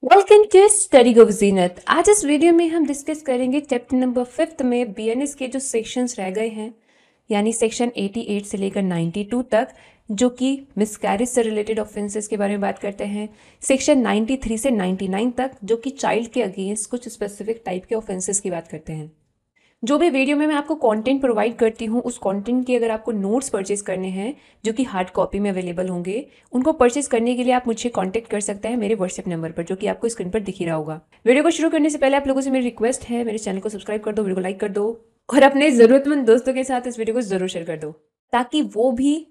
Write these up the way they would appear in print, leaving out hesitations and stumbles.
Welcome to study गो जीनत। आज इस video में हम डिस्कस करेंगे चैप्टर नंबर 5 में बीएनएस के जो सेक्शंस रह गए हैं, यानी सेक्शन 88 से लेकर 92 तक, जो कि मिसकैरेज से रिलेटेड ऑफेंसेस के बारे में बात करते हैं। सेक्शन 93 से 99 तक, जो कि चाइल्ड के अगेंस्ट कुछ स्पेसिफिक टाइप के ऑफेंसेस की बात करते हैं। जो भी वीडियो में मैं आपको कंटेंट प्रोवाइड करती हूँ, उस कंटेंट के अगर आपको नोट्स परचेज करने हैं जो कि हार्ड कॉपी में अवेलेबल होंगे, उनको परचेज करने के लिए आप मुझे कांटेक्ट कर सकते हैं मेरे व्हाट्सएप नंबर पर, जो कि आपको स्क्रीन पर दिख ही रहा होगा। वीडियो को शुरू करने से पहले आप लोगों से मेरी रिक्वेस्ट है, मेरे चैनल को सब्सक्राइब कर दो, वीडियो को लाइक कर दो और अपने ज़रूरतमंद दोस्तों के साथ इस वीडियो को ज़रूर शेयर कर दो, ताकि वो भी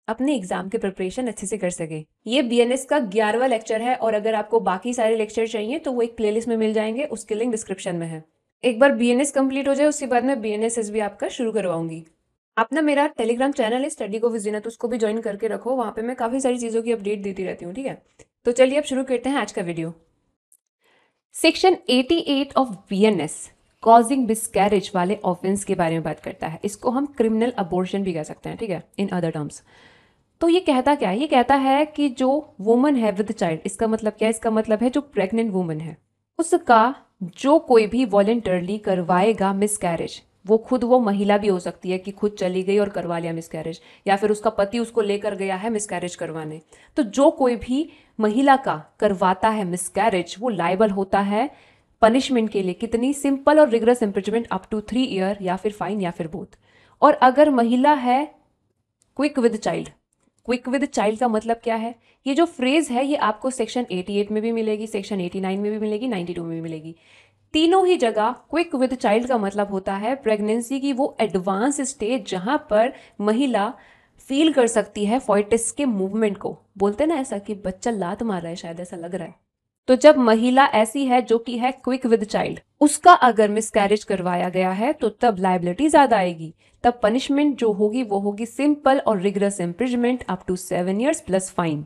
अपने एग्जाम के प्रिपरेशन अच्छे से कर सके। ये बीएनएस का 11वां लेक्चर है और अगर आपको बाकी सारे लेक्चर चाहिए तो वो एक प्लेलिस्ट में मिल जाएंगे, उसकी लिंक डिस्क्रिप्शन में है। एक बार बीएनएस कंप्लीट हो जाए उसके बाद मैं बीएनएसएस भी आपका शुरू करवाऊंगी। आप ना मेरा टेलीग्राम चैनल है स्टडी को विजिट, तो उसको भी ज्वाइन करके रखो, वहाँ पे मैं काफ़ी सारी चीज़ों की अपडेट देती रहती हूँ, ठीक है। तो चलिए अब शुरू करते हैं आज का video. Section 88 of BNS causing miscarriage वाले ऑफेंस के बारे में बात करता है। इसको हम क्रिमिनल अबॉर्शन भी कह सकते हैं, ठीक है, इन अदर टर्म्स। तो ये कहता क्या है? ये कहता है कि जो वुमन है विद चाइल्ड, इसका मतलब क्या है? इसका मतलब है जो प्रेग्नेंट वुमन है उसका जो कोई भी वॉलेंटरली करवाएगा मिसकैरेज, वो महिला भी हो सकती है कि खुद चली गई और करवा लिया मिसकैरेज, या फिर उसका पति उसको लेकर गया है मिसकैरेज करवाने। तो जो कोई भी महिला का करवाता है मिसकैरेज, वो लायबल होता है पनिशमेंट के लिए। कितनी? सिंपल और rigorous imprisonment up to 3 year, या फिर फाइन, या फिर बोथ। और अगर महिला है quick with child, quick with child का मतलब क्या है? ये जो फ्रेज है ये आपको सेक्शन 88 में भी मिलेगी, सेक्शन 89 में भी मिलेगी, 92 में भी मिलेगी। तीनों ही जगह क्विक विद चाइल्ड का मतलब होता है प्रेगनेंसी की वो एडवांस स्टेज जहां पर महिला फील कर सकती है फॉइटिस के मूवमेंट को। बोलते हैं ना ऐसा कि बच्चा लात मार रहा है, शायद ऐसा लग रहा है। तो जब महिला ऐसी है जो कि है क्विक विद चाइल्ड, उसका अगर मिसकैरेज करवाया गया है तो तब लायबिलिटी ज्यादा आएगी। तब पनिशमेंट जो होगी वो होगी सिंपल और rigorous imprisonment up to 7 years plus fine.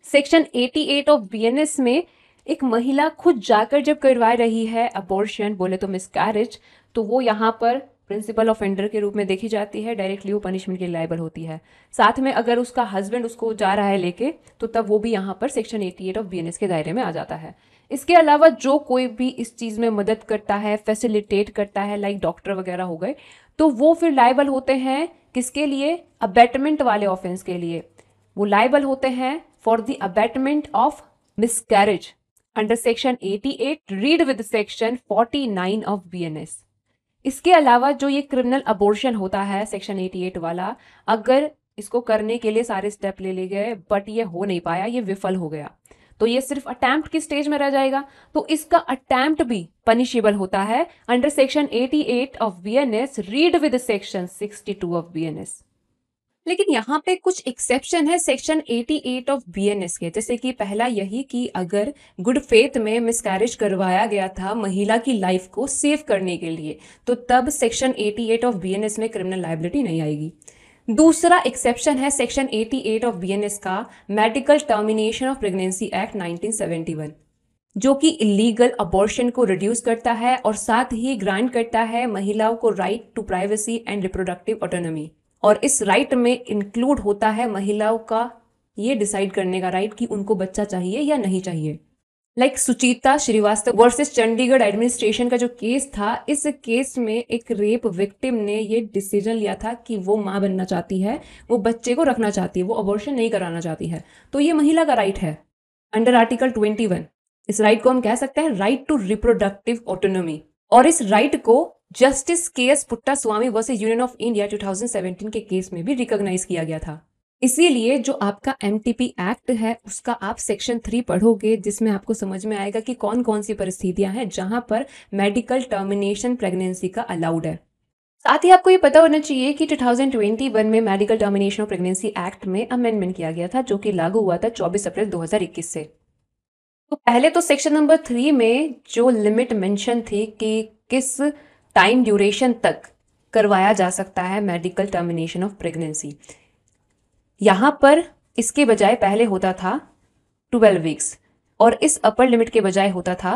Section 88 of BNS में एक महिला खुद जाकर जब करवा रही है अबॉर्शन, बोले तो मिसकैरेज, तो वो यहाँ पर प्रिंसिपल ऑफेंडर के रूप में देखी जाती है, डायरेक्टली वो पनिशमेंट के लिए लायबल होती है। साथ में अगर उसका हस्बैंड उसको जा रहा है लेके, तो तब वो भी यहाँ पर सेक्शन 88 ऑफ बीएनएस के दायरे में आ जाता है। इसके अलावा जो कोई भी इस चीज़ में मदद करता है, फैसिलिटेट करता है, लाइक डॉक्टर वगैरह हो गए, तो वो फिर लायबल होते हैं किसके लिए? अबैटमेंट वाले ऑफेंस के लिए। वो लायबल होते हैं for the abatement of miscarriage under section 88, read with section 49 of BNS. इसके अलावा जो ये क्रिमिनल अबॉर्शन होता है सेक्शन 88 वाला, अगर इसको करने के लिए सारे स्टेप ले गए बट ये हो नहीं पाया, ये विफल हो गया, तो ये सिर्फ अटेम्प्ट की स्टेज में रह जाएगा, तो इसका अटेम्प्ट भी पनिशेबल होता है under section 88 of BNS, read with section 62 of BNS. लेकिन यहाँ पे कुछ एक्सेप्शन है सेक्शन 88 ऑफ बीएनएस के, जैसे कि पहला यही कि अगर गुड फेथ में मिसकैरेज करवाया गया था महिला की लाइफ को सेव करने के लिए, तो तब सेक्शन 88 ऑफ बीएनएस में क्रिमिनल लायबिलिटी नहीं आएगी। दूसरा एक्सेप्शन है सेक्शन 88 ऑफ बीएनएस का medical termination of pregnancy act 1971, जो कि इलीगल अबॉर्शन को रिड्यूस करता है और साथ ही ग्रांट करता है महिलाओं को right to privacy and reproductive autonomy. और इस राइट में इंक्लूड होता है महिलाओं का ये डिसाइड करने का राइट कि उनको बच्चा चाहिए या नहीं चाहिए। लाइक सुचिता श्रीवास्तव वर्सेस चंडीगढ़ एडमिनिस्ट्रेशन का जो केस था, इस केस में एक रेप विक्टिम ने ये डिसीजन लिया था कि वो माँ बनना चाहती है, वो बच्चे को रखना चाहती है, वो अबॉर्शन नहीं कराना चाहती है। तो ये महिला का राइट है अंडर आर्टिकल 21। इस राइट को हम कह सकते हैं राइट टू रिप्रोडक्टिव ऑटोनॉमी। और इस राइट को justice KS. Puttaswamy versus union of India 2017 के केस में भी रिकॉग्नाइज किया गया था। इसीलिए जो आपका एमटीपी एक्ट है उसका आप सेक्शन 3 पढ़ोगे, जिसमें आपको समझ में आएगा कि कौन कौन सी परिस्थितियां हैं जहां पर मेडिकल टर्मिनेशन प्रेगनेंसी का अलाउड है। साथ ही आपको ये पता होना चाहिए कि 2021 में medical termination of pregnancy act में अमेंडमेंट किया गया था, जो कि लागू हुआ था 24 अप्रैल 2021 से। तो पहले तो सेक्शन नंबर 3 में जो लिमिट मेंशन थी कि किस टाइम ड्यूरेशन तक करवाया जा सकता है मेडिकल टर्मिनेशन ऑफ प्रेगनेंसी, यहां पर इसके बजाय पहले होता था 12 वीक्स और इस अपर लिमिट के बजाय होता था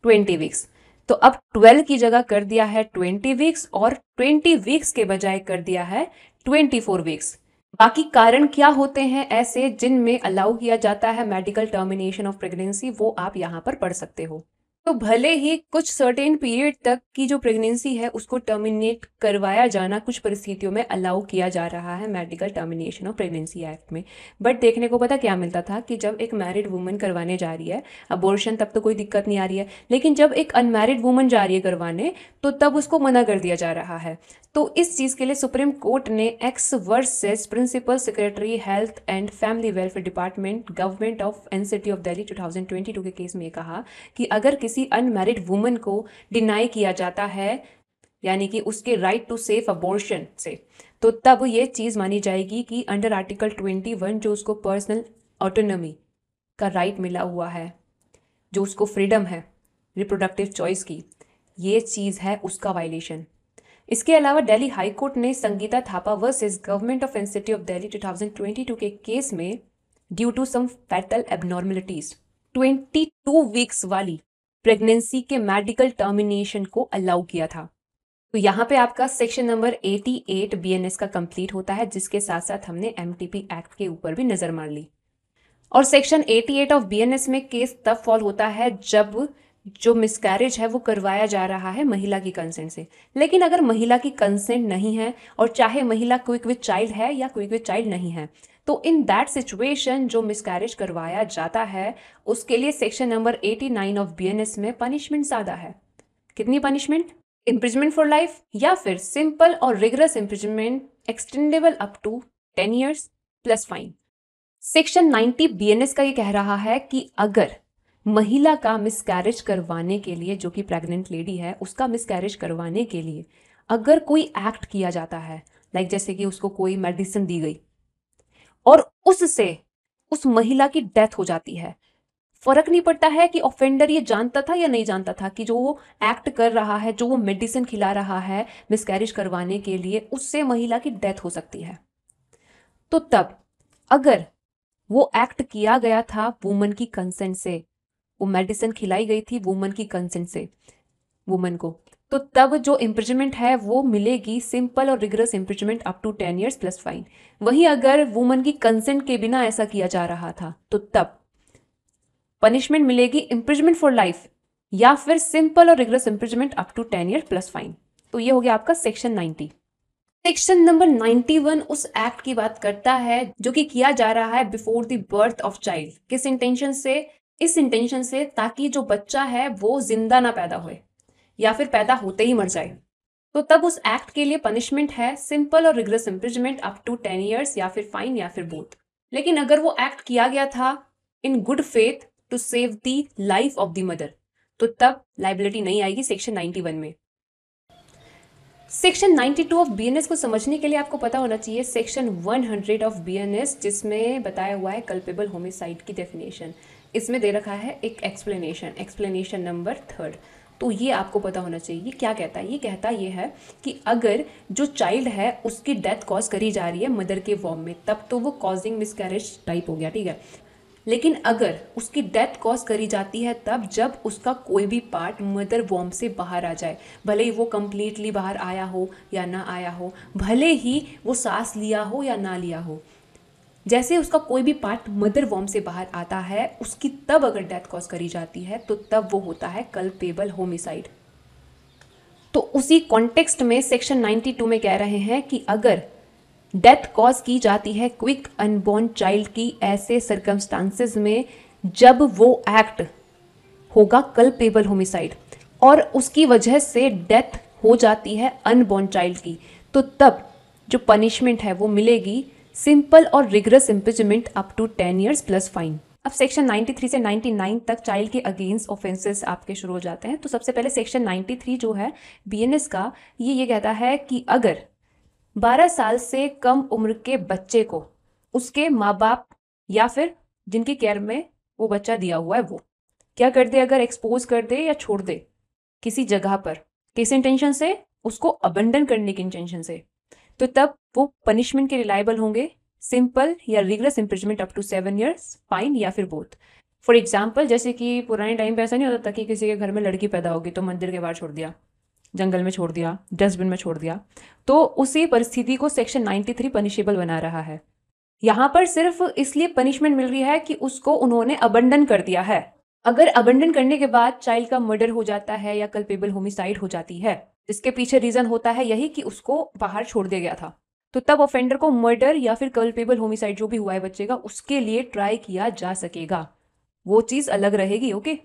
20 वीक्स। तो अब 12 की जगह कर दिया है 20 वीक्स और 20 वीक्स के बजाय कर दिया है 24 वीक्स। बाकी कारण क्या होते हैं ऐसे जिनमें अलाउ किया जाता है मेडिकल टर्मिनेशन ऑफ प्रेगनेंसी, वो आप यहाँ पर पढ़ सकते हो। तो भले ही कुछ सर्टेन पीरियड तक की जो प्रेगनेंसी है उसको टर्मिनेट करवाया जाना कुछ परिस्थितियों में अलाउ किया जा रहा है medical termination of pregnancy act में, बट देखने को पता क्या मिलता था कि जब एक मैरिड वुमन करवाने जा रही है अबॉर्शन तब तो कोई दिक्कत नहीं आ रही है, लेकिन जब एक अनमैरिड वुमन जा रही है करवाने तो तब उसको मना कर दिया जा रहा है। तो इस चीज़ के लिए सुप्रीम कोर्ट ने X versus principal secretary health and family welfare department government of NCT of Delhi 2022 के केस में कहा कि अगर किसी अनमैरिड वुमन को डिनाई किया जाता है यानी कि उसके राइट टू सेफ अबॉर्शन से, तो तब ये चीज़ मानी जाएगी कि अंडर आर्टिकल 21 जो उसको पर्सनल ऑटोनॉमी का राइट मिला हुआ है, जो उसको फ्रीडम है रिप्रोडक्टिव चॉइस की, ये चीज़ है उसका वायलेशन। इसके अलावा दिल्ली हाई कोर्ट ने Sangeeta Thapa versus government of NCT of Delhi 2022 के केस में due to some fatal abnormalities 22 weeks वाली प्रेगनेंसी के मेडिकल टर्मिनेशन को अलाउ किया था। तो यहाँ पे आपका सेक्शन नंबर 88 बीएनएस का कंप्लीट होता है, जिसके साथ साथ हमने एमटीपी एक्ट के ऊपर भी नजर मार ली। और सेक्शन 88 ऑफ बीएनएस में केस तब फॉल होता है जब जो मिसकैरेज है वो करवाया जा रहा है महिला की कंसेंट से। लेकिन अगर महिला की कंसेंट नहीं है और चाहे महिला क्विक विद चाइल्ड है या क्विक विद चाइल्ड नहीं है, तो इन दैट सिचुएशन जो मिसकैरेज करवाया जाता है उसके लिए सेक्शन नंबर 89 ऑफ बीएनएस में पनिशमेंट ज़्यादा है। कितनी पनिशमेंट? इम्प्रिजमेंट फॉर लाइफ या फिर सिंपल और rigorous imprisonment extendable up to 10 years plus fine. Section 90 BNS का ये कह रहा है कि अगर महिला का मिसकैरेज करवाने के लिए, जो कि प्रेग्नेंट लेडी है उसका मिसकैरेज करवाने के लिए अगर कोई एक्ट किया जाता है, लाइक जैसे कि उसको कोई मेडिसिन दी गई और उससे उस महिला की डेथ हो जाती है, फर्क नहीं पड़ता है कि ऑफेंडर ये जानता था या नहीं जानता था कि जो वो एक्ट कर रहा है, जो वो मेडिसिन खिला रहा है मिसकैरेज करवाने के लिए, उससे महिला की डेथ हो सकती है। तो तब अगर वो एक्ट किया गया था वुमन की कंसेंट से, वो मेडिसिन खिलाई गई थी वुमन की कंसेंट से वुमन को, तो तब जो इम्प्रिजमेंट है वो मिलेगी सिंपल और rigorous imprisonment up to 10 years plus fine. वहीं अगर वुमन की कंसेंट के बिना ऐसा किया जा रहा था तो तब पनिशमेंट मिलेगी इम्प्रिजमेंट फॉर लाइफ या फिर सिंपल और rigorous imprisonment up to 10 year plus fine. तो ये हो गया आपका सेक्शन 90। सेक्शन नंबर 91 उस एक्ट की बात करता है जो कि किया जा रहा है before the birth of child. किस इंटेंशन से? इस इंटेंशन से ताकि जो बच्चा है वो जिंदा ना पैदा होए या फिर पैदा होते ही मर जाए। तो तब उस एक्ट के लिए पनिशमेंट है सिंपल और rigorous imprisonment up to 10 years या फिर फाइन या फिर बोथ। लेकिन अगर वो एक्ट किया गया था in good faith to save the life of the mother, तो तब लाइबिलिटी नहीं आएगी सेक्शन 91 में। सेक्शन 92 ऑफ बीएनएस को समझने के लिए आपको पता होना चाहिए सेक्शन 100 ऑफ बीएनएस, जिसमें बताया हुआ है कल्पेबल होमिसाइड की डेफिनेशन। इसमें दे रखा है एक एक्सप्लेनेशन नंबर 3। तो ये आपको पता होना चाहिए। ये क्या कहता है? ये कहता ये है कि अगर जो चाइल्ड है उसकी डेथ कॉज करी जा रही है मदर के वॉम में, तब तो वो कॉजिंग मिसकैरेज टाइप हो गया, ठीक है। लेकिन अगर उसकी डेथ कॉज करी जाती है तब जब उसका कोई भी पार्ट मदर वॉम से बाहर आ जाए, भले ही वो कंप्लीटली बाहर आया हो या ना आया हो, भले ही वो सांस लिया हो या ना लिया हो, जैसे उसका कोई भी पार्ट मदर वॉम से बाहर आता है उसकी तब अगर डेथ कॉज करी जाती है तो तब वो होता है कल्पेबल होमिसाइड। तो उसी कॉन्टेक्स्ट में सेक्शन 92 में कह रहे हैं कि अगर डेथ कॉज की जाती है क्विक अनबॉर्न चाइल्ड की ऐसे सर्कमस्टांसेस में जब वो एक्ट होगा कल्पेबल होमिसाइड और उसकी वजह से डेथ हो जाती है अनबॉर्न चाइल्ड की, तो तब जो पनिशमेंट है वो मिलेगी सिंपल और rigorous imprisonment up to 10 years plus fine. अब सेक्शन 93 से 99 तक चाइल्ड के अगेंस्ट ऑफेंसेस आपके शुरू हो जाते हैं। तो सबसे पहले सेक्शन 93 जो है बीएनएस का, ये कहता है कि अगर 12 साल से कम उम्र के बच्चे को उसके माँ बाप या फिर जिनकी केयर में वो बच्चा दिया हुआ है वो क्या कर दे, अगर एक्सपोज कर दे या छोड़ दे किसी जगह पर, किस इंटेंशन से? उसको अबंडन करने की इंटेंशन से, तो तब वो पनिशमेंट के रिलायबल होंगे सिंपल या rigorous imprisonment up to 7 years fine या फिर बोथ। फॉर एग्जाम्पल, जैसे कि पुराने टाइम पे ऐसा नहीं होता था कि किसी के घर में लड़की पैदा होगी तो मंदिर के बाहर छोड़ दिया, जंगल में छोड़ दिया, डस्टबिन में छोड़ दिया, तो उसी परिस्थिति को सेक्शन 93 पनिशेबल बना रहा है। यहाँ पर सिर्फ इसलिए पनिशमेंट मिल रही है कि उसको उन्होंने अबंडन कर दिया है। अगर अबंडन करने के बाद चाइल्ड का मर्डर हो जाता है या कल्पेबल होमिसाइड हो जाती है, जिसके पीछे रीजन होता है यही कि उसको बाहर छोड़ दिया गया था, तो तब ऑफेंडर को मर्डर या फिर कल्पेबल होमिसाइड जो भी हुआ है बच्चे का, उसके लिए ट्राई किया जा सकेगा। वो चीज अलग रहेगी। ओके।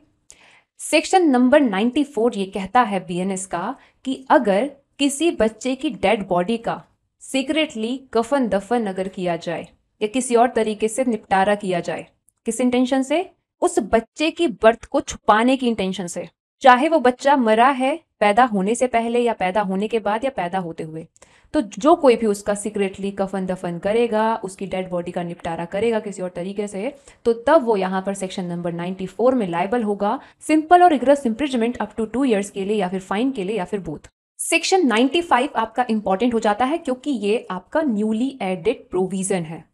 सेक्शन नंबर 94 ये कहता है बीएनएस का कि अगर किसी बच्चे की डेड बॉडी का सीक्रेटली कफन दफन अगर किया जाए या किसी और तरीके से निपटारा किया जाए, किस इंटेंशन से? उस बच्चे की बर्थ को छुपाने की इंटेंशन से, चाहे वो बच्चा मरा है पैदा होने से पहले या पैदा होने के बाद या पैदा होते हुए, तो जो कोई भी उसका सीक्रेटली कफन दफन करेगा, उसकी डेड बॉडी का निपटारा करेगा किसी और तरीके से, तो तब वो यहाँ पर सेक्शन नंबर 94 में लायबल होगा सिंपल और rigorous imprisonment up to 2 years के लिए, या फिर फाइन के लिए, या फिर बोथ। सेक्शन 95 आपका इंपॉर्टेंट हो जाता है क्योंकि ये आपका न्यूली एडेड प्रोविजन है।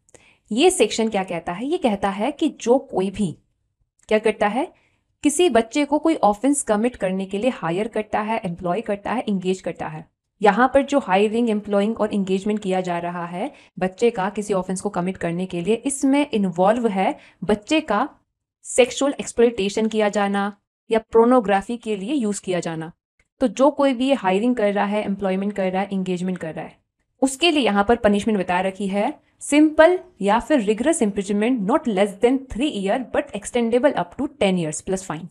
ये सेक्शन क्या कहता है? ये कहता है कि जो कोई भी क्या करता है, किसी बच्चे को कोई ऑफेंस कमिट करने के लिए हायर करता है, एम्प्लॉय करता है, इंगेज करता है। यहाँ पर जो हायरिंग, एम्प्लॉइंग और इंगेजमेंट किया जा रहा है बच्चे का किसी ऑफेंस को कमिट करने के लिए, इसमें इन्वॉल्व है बच्चे का सेक्सुअल एक्सप्लॉयटेशन किया जाना या प्रोनोग्राफी के लिए यूज किया जाना। तो जो कोई भी हायरिंग कर रहा है, एम्प्लॉयमेंट कर रहा है, इंगेजमेंट कर रहा है, उसके लिए यहाँ पर पनिशमेंट बता रखी है सिंपल या फिर rigorous imprisonment not less than 3 years but extendable up to 10 years plus fine.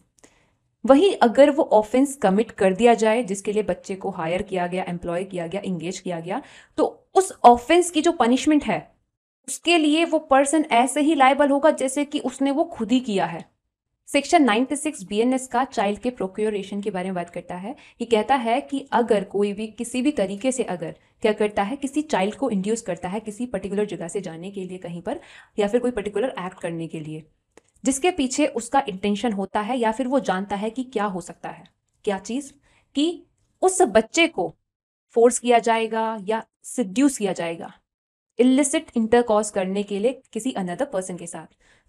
वही अगर वो ऑफेंस कमिट कर दिया जाए जिसके लिए बच्चे को हायर किया गया, एम्प्लॉय किया गया, इंगेज किया गया, तो उस ऑफेंस की जो पनिशमेंट है उसके लिए वो पर्सन ऐसे ही लायबल होगा जैसे कि उसने वो खुद ही किया है। सेक्शन 96 बीएनएस का चाइल्ड के प्रोक्योरेशन के बारे में बात करता है। ये कहता है कि अगर कोई भी किसी भी तरीके से अगर क्या करता है, किसी चाइल्ड को इंड्यूस करता है किसी पर्टिकुलर जगह से जाने के लिए कहीं पर, या फिर कोई पर्टिकुलर एक्ट करने के लिए जिसके पीछे उसका इंटेंशन होता है या फिर वो जानता है कि क्या हो सकता है, क्या चीज, कि उस बच्चे को फोर्स किया जाएगा या सिड्यूस किया जाएगा इलिसिट इंटरकॉर्स करने के लिए किसी अनदर पर्सन के साथ,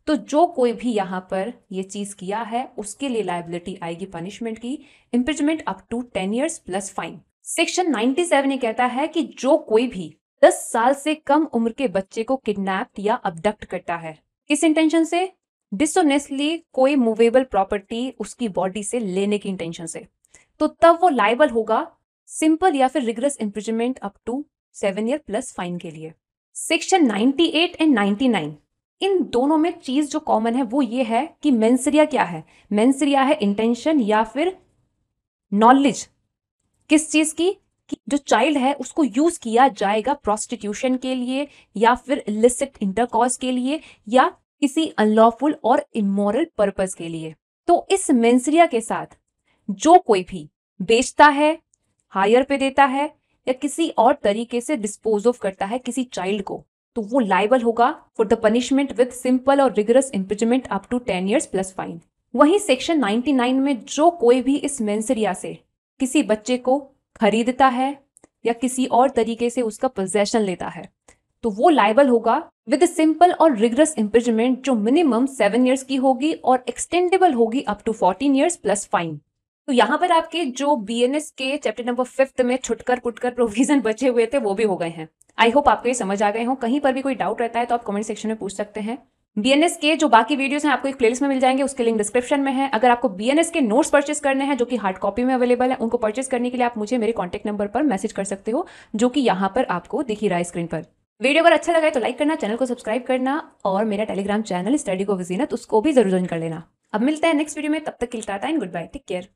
तो जो कोई भी यहाँ पर ये चीज किया है उसके लिए लायबिलिटी आएगी पनिशमेंट की, imprisonment up to 10 years plus fine. Section 97 ये कहता है कि जो कोई भी 10 साल से कम उम्र के बच्चे को किडनैप या अबडक्ट करता है, किस इंटेंशन से? डिसऑनेस्टली कोई मूवेबल प्रॉपर्टी उसकी बॉडी से लेने की इंटेंशन से, तो तब वो लायबल होगा सिंपल या फिर rigorous imprisonment up to 7 years plus fine के लिए। सेक्शन 98 एंड 99 इन दोनों में चीज जो कॉमन है वो ये है कि मेंसरिया क्या है? मेंसरिया है इंटेंशन या फिर नॉलेज किस चीज की, कि जो चाइल्ड है उसको यूज किया जाएगा प्रोस्टिट्यूशन के लिए या फिर इलिसिट इंटरकॉर्स के लिए या किसी अनलॉफुल और इमोरल पर्पस के लिए। तो इस मेंसरिया के साथ जो कोई भी बेचता है, हायर पे देता है या किसी और तरीके से डिस्पोज ऑफ करता है किसी चाइल्ड को, तो वो लायबल होगा for the punishment with simple और rigorous imprisonment up to 10 years plus fine. वहीं सेक्शन 99 में जो कोई भी इस मेंसरिया से किसी बच्चे को खरीदता है या किसी और तरीके से उसका पोजेशन लेता है, तो वो लायबल होगा विद सिंपल और रिगरस इंप्रिजमेंट जो मिनिमम 7 years की होगी और एक्सटेंडेबल होगी up to 14 years plus fine. तो यहाँ पर आपके जो बीएनएस के चैप्टर नंबर 5 में छुटकर पुटकर प्रोविजन बचे हुए थे वो भी हो गए हैं। आई होप आपको ये समझ आ गए हो। कहीं पर भी कोई डाउट रहता है तो आप कमेंट सेक्शन में पूछ सकते हैं। बीएनएस के जो बाकी वीडियोस हैं आपको एक प्लेलिस्ट में मिल जाएंगे, उसके लिंक डिस्क्रिप्शन में है। अगर आपको बीएनएस के नोट्स परचेस करने हैं जो कि हार्ड कॉपी में अवेलेबल है, उनको परचेस करने के लिए आप मुझे मेरे कॉन्टैक्ट नंबर पर मैसेज कर सकते हो जो कि यहाँ पर आपको दिख ही रहा है स्क्रीन पर। वीडियो अगर अच्छा लगा है तो लाइक करना, चैनल को सब्सक्राइब करना और मेरा टेलीग्राम चैनल स्टडी को विज़ीनत उसको भी जरूर ज्वाइन कर लेना। अब मिलते हैं नेक्स्ट वीडियो में, तब तक के लिए tata and goodbye, take care.